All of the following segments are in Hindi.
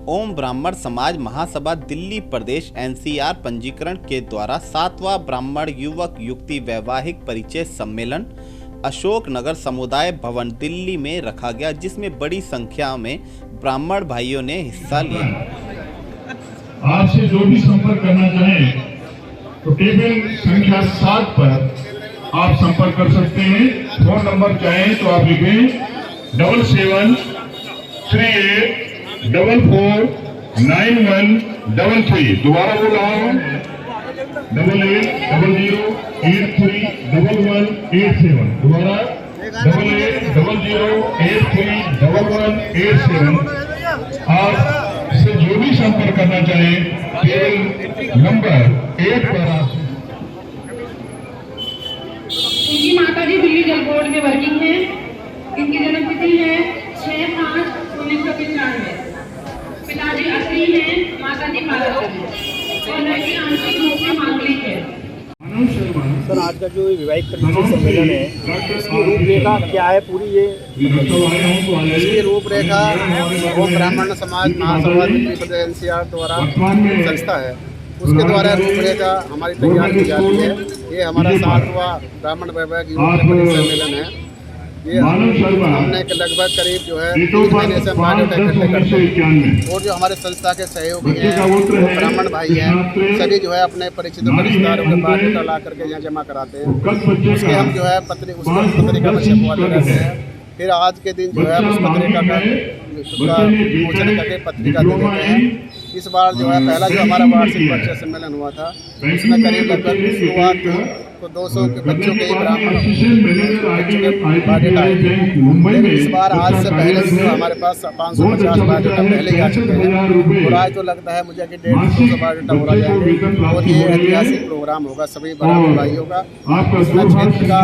ओम ब्राह्मण समाज महासभा दिल्ली प्रदेश NCR पंजीकरण के द्वारा 7वां ब्राह्मण युवक युक्ति वैवाहिक परिचय सम्मेलन अशोक नगर समुदाय भवन दिल्ली में रखा गया, जिसमें बड़ी संख्या में ब्राह्मण भाइयों ने हिस्सा लिया। आपसे जो भी संपर्क करना चाहें तो टेबल संख्या 7 पर आप संपर्क कर सकते हैं। फोन नंबर चाहें तो आप लिखें 7738449133। दोबारा बोल रहा हूँ 8800831187। दोबारा 8800831187। आप से जो भी संपर्क करना चाहे टेबल नंबर 8 पर आप। इनकी माता जी दिल्ली जल बोर्ड में वर्किंग है। इनकी जन्मतिथि है 6/5/1995। पिताजी अत्री हैं, माता जी मालव और लड़की आंशिक रूप में मांगलिक है। सर, आज का जो विवाहिक परिचय सम्मेलन है, इसकी रूपरेखा क्या है पूरी? इसकी रूपरेखा ओम ब्राह्मण समाज महासभा दिल्ली प्रदेश NCR द्वारा संस्था है, उसके द्वारा रूपरेखा हमारी तैयार की जाती है। ये हमारा 7वां ब्राह्मण वैवाहिक युवक सम्मेलन है। ये हमने लगभग करीब जो है 3 महीने से बायोडाटा इकट्ठे करते हैं, और जो हमारे संस्था के सहयोगी हैं, ब्राह्मण भाई हैं, सभी जो है अपने परिचित रिश्तेदारों के बायोडाटा ला करके यहाँ जमा कराते हैं। उसके हम जो है पत्रिका में छपवाते रहते हैं। फिर आज के दिन जो है उस पत्रिका का सूचना करके पत्रिका दे देते हैं। इस बार जो है पहला जो हमारा वार्षिक परिचय सम्मेलन हुआ था, उसमें करीब लगभग शुरुआत थी तो 200 के बच्चों के ब्राह्मण बायोडाटा आए थे। लेकिन इस बार आज से पहले हमारे पास 550 बायोडाटा पहले ही आ चुके हैं, और आज तो लगता है मुझे कि 150 बायोडाटा हो जाएंगे। और ये ऐतिहासिक प्रोग्राम होगा, सभी ब्राह्मण भाइयों का इसमें क्षेत्र का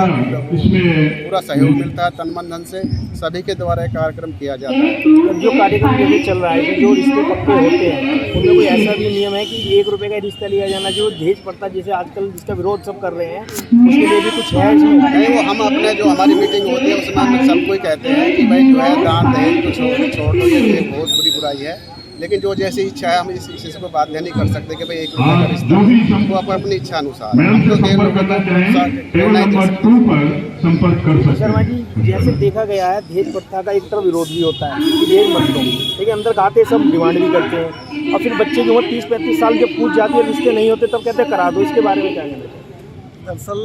पूरा सहयोग मिलता है। तन मन धन से सभी के द्वारा कार्यक्रम किया जाता है। जो कार्यक्रम जैसे चल रहा है, जो रिश्ते पक्के होते हैं, उनमें कोई ऐसा भी नियम है कि 1 रुपये का रिश्ता लिया जाना, जो दहेज प्रथा जैसे आजकल जिसका विरोध सब कर रहे हैं, उसके लिए भी कुछ है इसमें? नहीं, वो हम अपने जो हमारी मीटिंग होती है उसमें हम सबको ही कहते हैं कि भाई जो है दान दहेज को छोड़ दो, ये बहुत बुरी बुराई है। लेकिन जो जैसी इच्छा है हम इस चीज़ को बाध्य नहीं कर सकते कि भाई 1 रुपये का रिश्ता, वो अपनी इच्छा अनुसार हम तो शर्मा जी, जैसे देखा गया है दहेज प्रथा का एक तरफ विरोध भी होता है कि दहेज मत दो, लेकिन अंदर खाते सब डिमांड भी करते हैं, और फिर बच्चे की उम्र 30-35 साल जब पूछ जाती है, रिश्ते नहीं होते, तब कहते हैं करा दो। इसके बारे में क्या कहना? दरअसल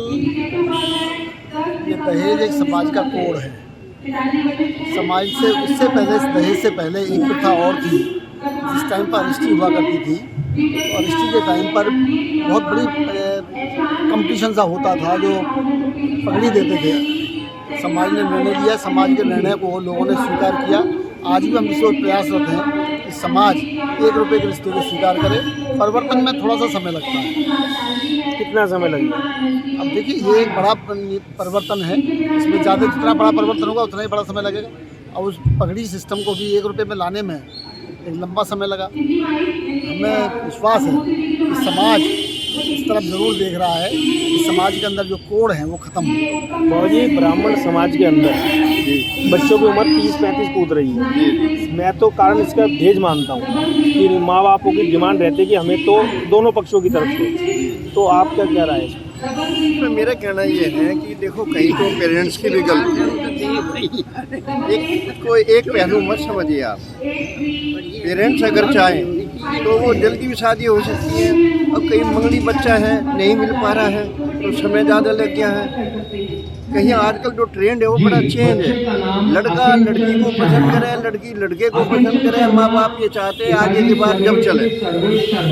ये दहेज एक समाज का कोड है। समाज से उससे पहले, दहेज से पहले एक प्रथा और थी जिस टाइम पर रजिस्ट्री हुआ करती थी, और रजिस्ट्री के टाइम पर बहुत बड़ी कंपटीशन सा होता था, जो पगड़ी देते थे। समाज ने निर्णय लिया, समाज के निर्णय को लोगों ने स्वीकार किया। आज भी हम इस ओर प्रयासरत हैं कि समाज 1 रुपये के रिश्ते को स्वीकार करे। परिवर्तन में थोड़ा सा समय लगता है। कितना समय लगेगा? अब देखिए, ये एक बड़ा परिवर्तन है, इसमें ज़्यादा जितना बड़ा परिवर्तन होगा उतना ही बड़ा समय लगेगा। और उस पगड़ी सिस्टम को भी 1 रुपये में लाने में एक लंबा समय लगा। हमें विश्वास है कि समाज इस तरफ ज़रूर देख रहा है कि समाज के अंदर जो कोड हैं वो ख़त्म हो। बहुत ही ब्राह्मण समाज के अंदर बच्चों की उम्र 30-35 कूद रही है। मैं तो कारण इसका दहेज मानता हूँ कि माँ बापों की डिमांड रहती है कि हमें तो दोनों पक्षों की तरफ से। तो आप क्या कह रहा है? मेरा कहना ये है कि देखो, कहीं तो पेरेंट्स की भी गलती है। एक पहलू मत समझिए आप। पेरेंट्स अगर चाहें तो वो जल्दी भी शादी हो सकती है। अब कहीं मंगली बच्चा है, नहीं मिल पा रहा है, तो समय ज़्यादा लग गया है। कहीं आजकल जो ट्रेंड है वो बड़ा चेंज है। लड़का लड़की को पसंद करे, लड़की लड़के को पसंद करे। माँ बाप ये चाहते हैं आगे की बात जब चले।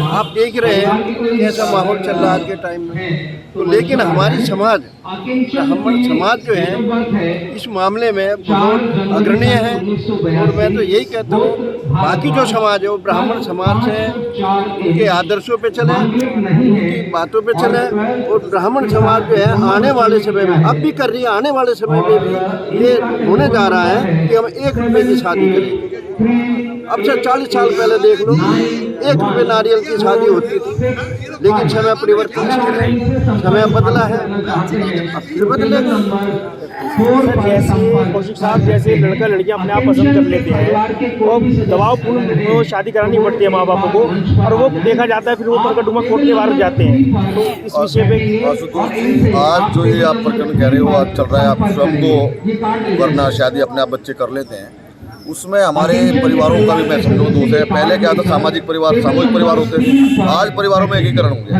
आप देख रहे हैं कैसा माहौल चल रहा है आज के टाइम में। तो लेकिन हमारी समाज, ब्राह्मण समाज जो है इस मामले में बहुत अग्रणीय है। और मैं तो यही कहता हूँ, बाकी जो समाज है वो ब्राह्मण समाज से उनके आदर्शों पे चले, उनकी बातों पे चले। और ब्राह्मण समाज जो है आने वाले समय में, अब भी कर रही है, आने वाले समय में भी ये होने जा रहा है कि हम 1 रुपये की शादी करेंगे। अब से 40 साल पहले देख लो, 1 रुपये नारियल की शादी होती थी, लेकिन समय परिवर्तन समय बदला है, अब फिर बदलेगा। जैसे कौशिक साहब जैसे लड़का लड़कियां अपने आप पसंद कर लेते हैं और दबावपूर्ण वो शादी करानी पड़ती है माँ बापों को, और वो देखा जाता है फिर वो प्रकटुमा कोर्ट के बाहर जाते हैं। तो इस विषय पे आज जो ये आप प्रकरण कह रहे हो आज चल रहा है, आप स्वयं को वरना शादी अपने आप बच्चे कर लेते हैं, उसमें हमारे परिवारों का भी मैं समझो दोष है। पहले क्या था, सामाजिक परिवार सामूहिक परिवार होते थे, आज परिवारों में एकीकरण हो गया।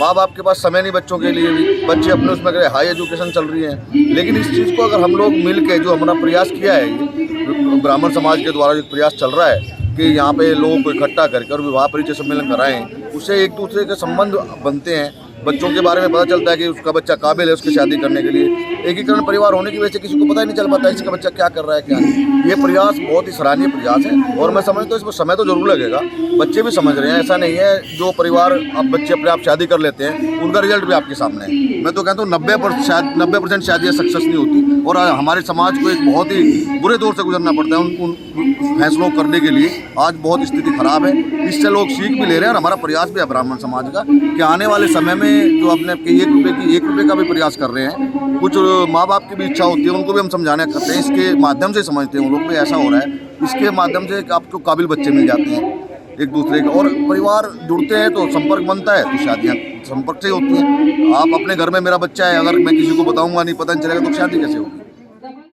माँ बाप के पास समय नहीं बच्चों के लिए भी, बच्चे अपने उसमें हाई एजुकेशन चल रही है। लेकिन इस चीज़ को अगर हम लोग मिल के जो हमारा प्रयास किया है, ये ब्राह्मण समाज के द्वारा जो प्रयास चल रहा है कि यहाँ पे लोगों को इकट्ठा करके और विवाह परिचय सम्मेलन कराएं, उससे एक दूसरे के संबंध बनते हैं, बच्चों के बारे में पता चलता है कि उसका बच्चा काबिल है उसकी शादी करने के लिए। एकीकरण परिवार होने की वजह से किसी को पता ही नहीं चल पाता इसका बच्चा क्या कर रहा है क्या नहीं। ये प्रयास बहुत ही सराहनीय प्रयास है और मैं समझता हूँ इसमें समय तो जरूर लगेगा, बच्चे भी समझ रहे हैं। ऐसा नहीं है जो परिवार अब बच्चे अपने आप शादी कर लेते हैं उनका रिजल्ट भी आपके सामने है। मैं तो कहता हूँ 90% शादियाँ सक्सेस नहीं होती और हमारे समाज को एक बहुत ही बुरे दौर से गुजरना पड़ता है उन फैसलों करने के लिए। आज बहुत स्थिति खराब है, इससे लोग सीख भी ले रहे हैं और हमारा प्रयास भी है ब्राह्मण समाज का कि आने वाले समय में जो अपने 1 रुपये का भी प्रयास कर रहे हैं, कुछ माँ बाप की भी इच्छा होती है, उनको भी हम समझाने करते हैं। इसके माध्यम से समझते हैं वो लोग भी ऐसा हो रहा है, इसके माध्यम से आपको काबिल बच्चे मिल जाते हैं एक दूसरे के, और परिवार जुड़ते हैं तो संपर्क बनता है, तो शादियाँ संपर्क से होती हैं। आप अपने घर में मेरा बच्चा है, अगर मैं किसी को बताऊंगा नहीं, पता नहीं चलेगा तो शादी कैसे होगी।